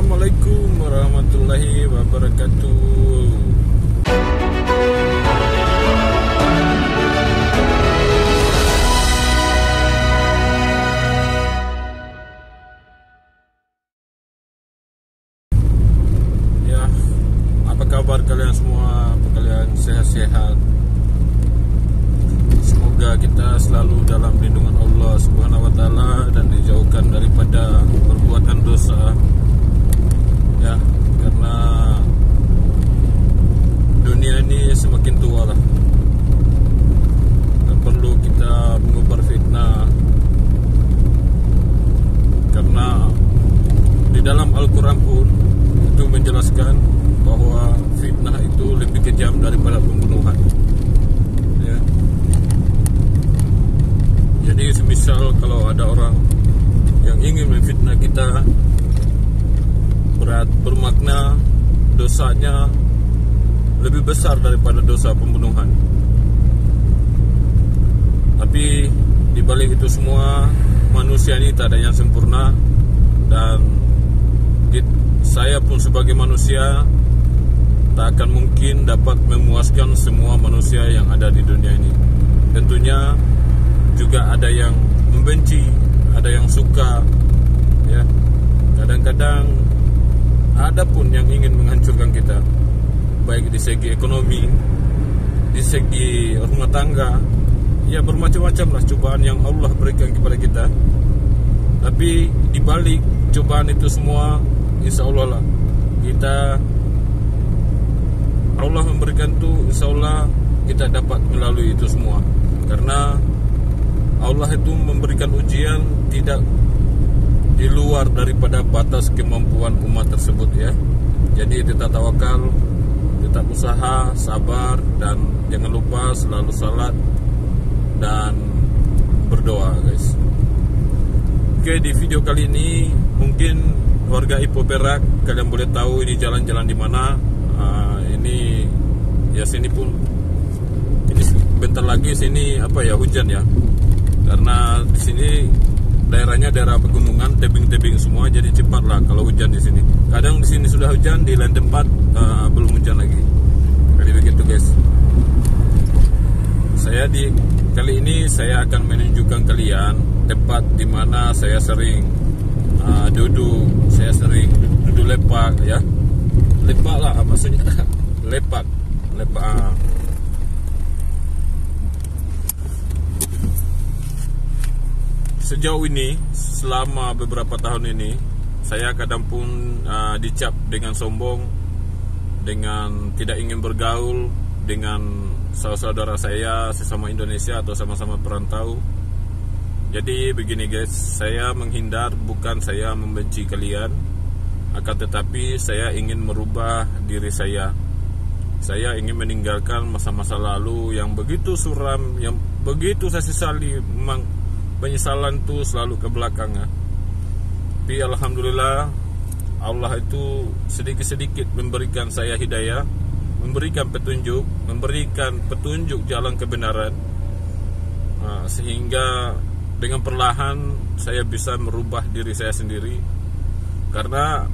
Assalamualaikum warahmatullahi wabarakatuh. Ya, apa kabar kalian semua? Apa kalian sehat-sehat? Semoga kita selalu dalam lindungan Allah Subhanahu wa taala dan dijauhkan daripada perbuatan dosa. Ya, karena dunia ini semakin tua lah. Tak perlu kita mengubar fitnah, karena di dalam Al-Quran pun itu menjelaskan bahwa fitnah itu lebih kejam daripada pembunuhan. Ya. Jadi semisal kalau ada orang yang ingin memfitnah kita, bermakna dosanya lebih besar daripada dosa pembunuhan. Tapi di balik itu semua, manusia ini tak ada yang sempurna, dan saya pun sebagai manusia tak akan mungkin dapat memuaskan semua manusia yang ada di dunia ini. Tentunya juga ada yang membenci, ada yang suka, ya. Kadang-kadang ada pun yang ingin menghancurkan kita, baik di segi ekonomi, di segi rumah tangga. Ya, bermacam-macam lah cobaan yang Allah berikan kepada kita. Tapi di balik cobaan itu semua, insya Allah lah Allah memberikan itu, insya Allah kita dapat melalui itu semua. Karena Allah itu memberikan ujian tidak di luar daripada batas kemampuan umat tersebut, ya. Jadi tetap tawakal, tetap usaha, sabar, dan jangan lupa selalu salat dan berdoa, guys. Oke, di video kali ini mungkin warga Ipoh Perak, kalian boleh tahu ini jalan-jalan di mana. Ini ya, sini pun ini bentar lagi sini hujan ya. Karena di sini daerahnya daerah pegunungan, tebing-tebing semua, jadi cepatlah kalau hujan di sini. Kadang di sini sudah hujan, di lain tempat belum hujan lagi. Jadi begitu, guys. Kali ini saya akan menunjukkan kalian tempat di mana saya sering duduk. Saya sering duduk lepak, ya. Lepak lah maksudnya. lepak. Sejauh ini, selama beberapa tahun ini, saya kadang pun dicap dengan sombong, dengan tidak ingin bergaul dengan saudara saya sesama Indonesia atau sama-sama perantau. Jadi begini, guys, saya menghindar, bukan saya membenci kalian, akan tetapi saya ingin merubah diri saya. Saya ingin meninggalkan masa-masa lalu yang begitu suram, yang begitu saya sesali. Memang penyesalan itu selalu ke belakang, ya. Tapi alhamdulillah, Allah itu sedikit-sedikit memberikan saya hidayah, memberikan petunjuk jalan kebenaran, sehingga dengan perlahan saya bisa merubah diri saya sendiri. Karena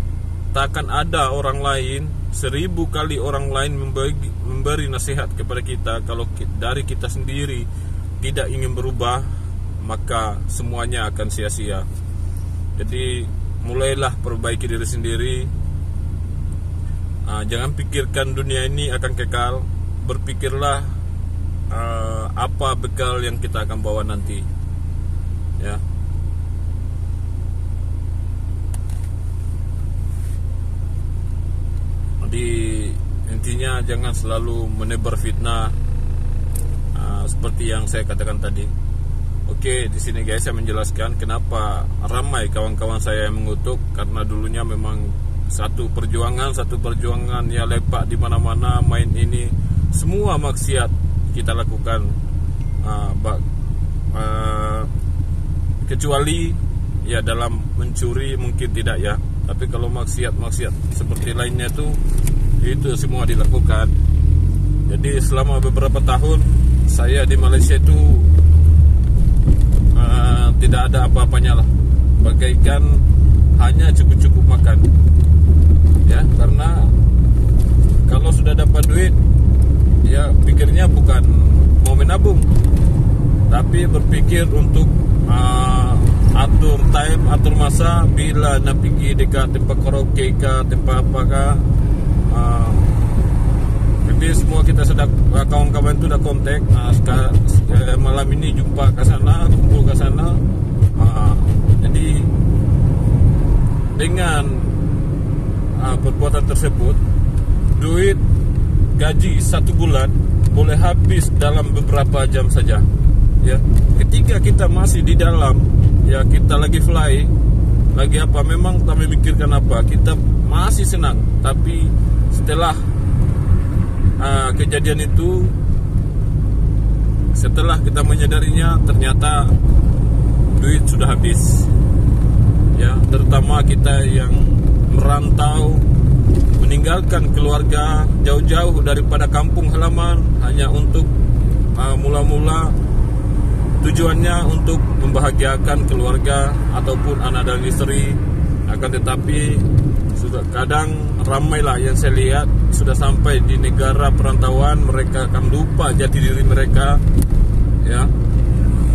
tak akan ada orang lain, 1000 kali orang lain memberi nasihat kepada kita, kalau dari kita sendiri tidak ingin berubah, maka semuanya akan sia-sia. Jadi mulailah perbaiki diri sendiri. Jangan pikirkan dunia ini akan kekal. Berpikirlah apa bekal yang kita akan bawa nanti, ya. Jadi intinya jangan selalu menebar fitnah, seperti yang saya katakan tadi. Oke, di sini guys saya menjelaskan kenapa ramai kawan-kawan saya yang mengutuk, karena dulunya memang satu perjuangan ya, lepak di mana-mana, main ini, semua maksiat kita lakukan, kecuali ya dalam mencuri mungkin tidak, ya. Tapi kalau maksiat seperti lainnya itu semua dilakukan. Jadi selama beberapa tahun saya di Malaysia itu tidak ada apa-apanya lah, bagaikan hanya cukup-cukup makan, ya. Karena kalau sudah dapat duit, ya pikirnya bukan mau menabung, tapi berpikir untuk atur time, atur masa, bila nak pergi dekat tempat karaoke ke tempat apakah. Jadi semua kita sedang, kawan-kawan itu dah kontak, malam ini jumpa ke sana, kumpul ke sana. Jadi dengan perbuatan tersebut, duit gaji 1 bulan boleh habis dalam beberapa jam saja, ya. Ketika kita masih di dalam, ya, kita lagi fly, lagi apa, memang tak memikirkan apa, kita masih senang. Tapi setelah kejadian itu, setelah kita menyadarinya, ternyata duit sudah habis, ya. Terutama kita yang merantau, meninggalkan keluarga jauh-jauh daripada kampung halaman hanya untuk mula-mula tujuannya untuk membahagiakan keluarga ataupun anak dan istri. Akan tetapi sudah kadang ramailah yang saya lihat sudah sampai di negara perantauan, mereka akan lupa jati diri mereka, ya.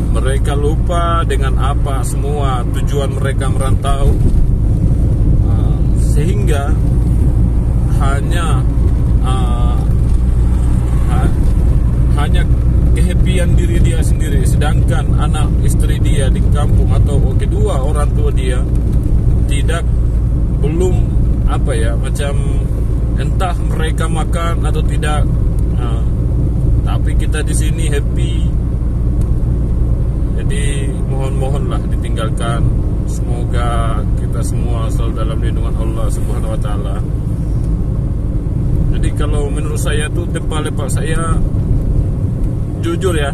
Mereka lupa dengan apa semua tujuan mereka merantau, sehingga hanya kehappian diri dia sendiri, sedangkan anak istri dia di kampung atau kedua orang tua dia belum macam entah mereka makan atau tidak. Tapi kita di sini happy. Jadi mohonlah ditinggalkan. Semoga kita semua selalu dalam lindungan Allah Subhanahu wa taala. Jadi kalau menurut saya tuh tempat lepak saya, jujur ya,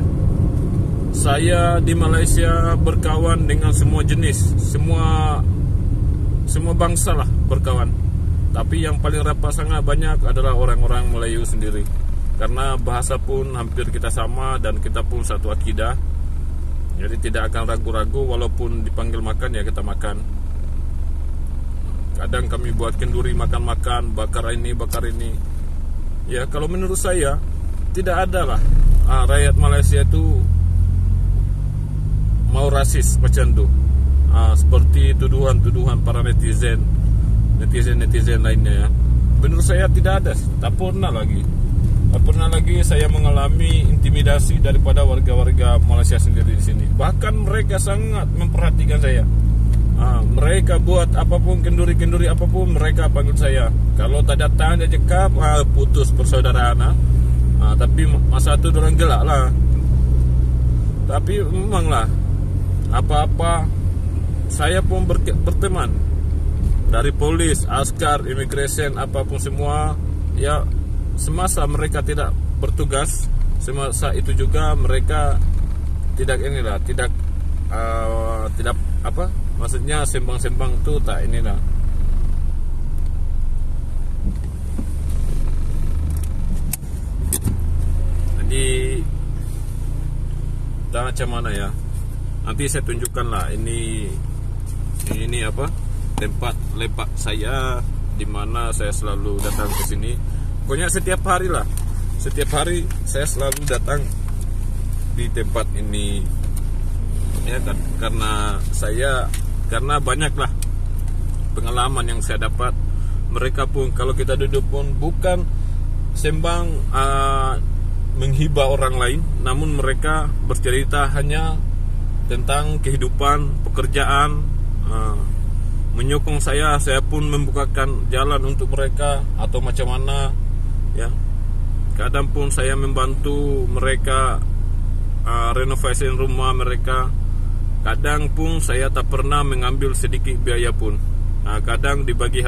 saya di Malaysia berkawan dengan semua jenis, semua bangsa lah berkawan. Tapi yang paling rapat sangat banyak adalah orang-orang Melayu sendiri, karena bahasa pun hampir kita sama dan kita pun satu akidah. Jadi tidak akan ragu-ragu, walaupun dipanggil makan ya kita makan. Kadang kami buat kenduri makan-makan, bakar ini. Ya, kalau menurut saya tidak ada lah rakyat Malaysia itu mau rasis macam tu. Seperti tuduhan-tuduhan para netizen lainnya, ya. Menurut saya tidak ada, tak pernah lagi saya mengalami intimidasi daripada warga-warga Malaysia sendiri di sini. Bahkan mereka sangat memperhatikan saya. Mereka buat apapun, kenduri-kenduri apapun, mereka panggil saya. Kalau tak datang dia cakap putus persaudaraan. Tapi masa itu orang gelak lah. Tapi memanglah apa-apa saya pun berteman dari polis, askar, imigresen, apapun semua, ya. Semasa mereka tidak bertugas, semasa itu juga mereka tidak maksudnya sembang-sembang tu tak inilah. Jadi tak macam mana ya. Nanti saya tunjukkan lah ini tempat lepak saya, di mana saya selalu datang ke sini. Pokoknya setiap hari saya selalu datang di tempat ini, ya kan? Karena banyaklah pengalaman yang saya dapat. Mereka pun kalau kita duduk pun bukan sembang menghibah orang lain, namun mereka bercerita hanya tentang kehidupan, pekerjaan, menyokong saya pun membukakan jalan untuk mereka atau macam mana, ya. Kadang pun saya membantu mereka renovasi rumah mereka. Kadang pun saya tak pernah mengambil sedikit biaya pun. Kadang dibagi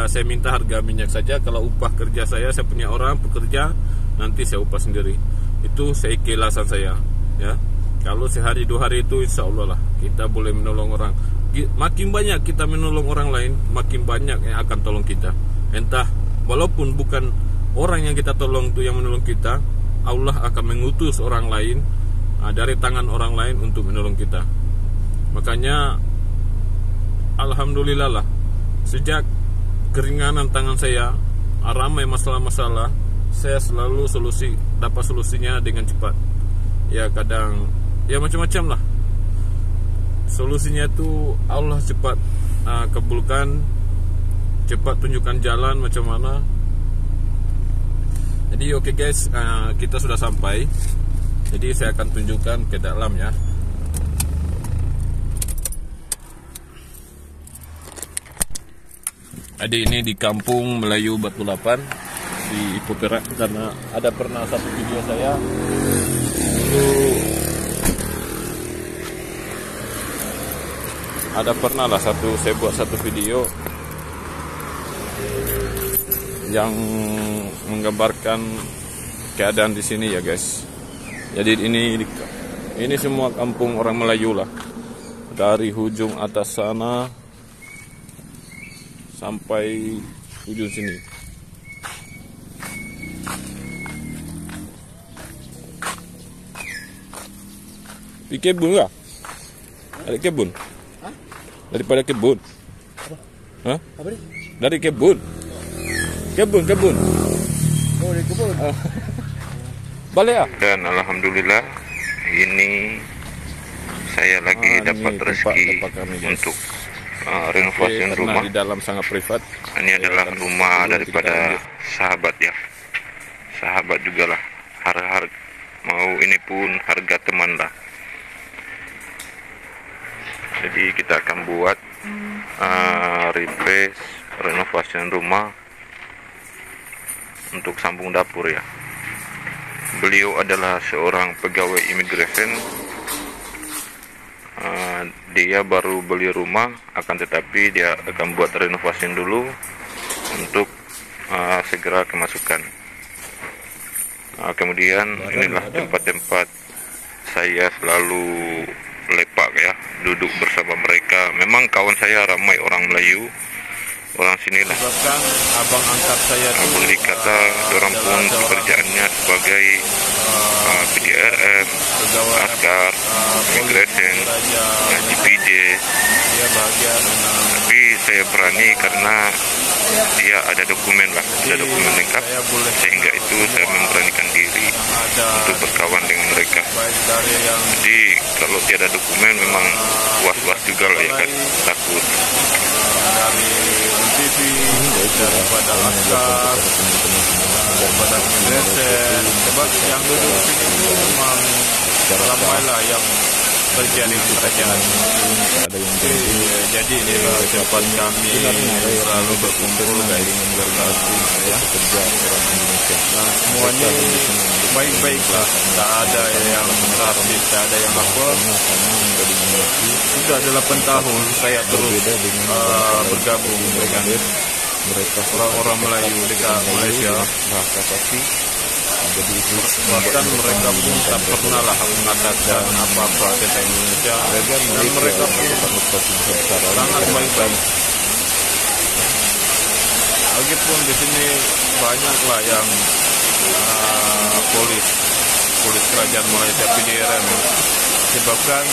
saya minta harga minyak saja. Kalau upah kerja saya punya orang pekerja, nanti saya upah sendiri. Itu saya keikhlasan saya, ya. Kalau sehari 2 hari itu insya Allah lah kita boleh menolong orang. Makin banyak kita menolong orang lain, makin banyak yang akan tolong kita. Entah walaupun bukan orang yang kita tolong itu yang menolong kita, Allah akan mengutus orang lain dari tangan orang lain untuk menolong kita. Makanya alhamdulillah lah, sejak keringanan tangan saya ramai masalah-masalah, saya selalu dapat solusinya dengan cepat. Ya kadang ya macam-macam lah solusinya tuh, Allah cepat kabulkan, cepat tunjukkan jalan macam mana. Jadi oke guys, kita sudah sampai. Jadi saya akan tunjukkan ke dalam ya. Jadi ini di Kampung Melayu Batu Lapan di Ipoh Perak, karena ada pernah satu video saya itu, saya buat satu video yang menggambarkan keadaan di sini ya guys. Jadi ini semua kampung orang Melayu lah, dari ujung atas sana sampai ujung sini. Di kebun lah, ada kebun. Hah? Daripada kebun. Hah? Apa nih? Dari kebun. Kebun. Oh, dari kebun. Balik ya? Dan alhamdulillah ini saya lagi dapat rezeki untuk renovasi rumah. Di dalam sangat privat. Ini adalah rumah daripada sahabat ya. Sahabat juga lah. Harga mau ini pun harga teman lah. Jadi kita akan buat replace renovasi rumah untuk sambung dapur ya. Beliau adalah seorang pegawai imigration. Dia baru beli rumah, akan tetapi dia akan buat renovasi dulu untuk segera kemasukan. Kemudian inilah tempat-tempat saya selalu lepak ya, duduk bersama mereka. Memang kawan saya ramai orang Melayu, orang sinilah. Bahkan abang angkat saya boleh dikata orang pun pekerjaannya sebagai PDRM, askar, immigration, GPJ. Tapi saya berani karena dia ada dokumen lah, ada dokumen lengkap, sehingga itu saya memberanikan diri untuk berkawan dengan mereka. Jadi kalau tiada dokumen memang was-was juga lah ya kan, takut. Dari TV, daripada askar, daripada immigration. Sebab yang duduk sini itu memang ramai lah yang kerja dengan kerajaan. Jadi inilah tempat kami selalu berkumpul guys, bergabung ya. Nah, semuanya baik-baik lah, tak ada yang rasis, tak ada yang apa. Sudah 8 tahun saya terus bergabung dengan mereka, orang-orang Melayu dekat Malaysia. Bahkan mereka pun tak pernah lah mengatakan apa-apa tentang Indonesia, dan mereka pun sangat baik-baik. Lagipun di sini banyaklah yang polis kerajaan Malaysia, PDRM, sebabkan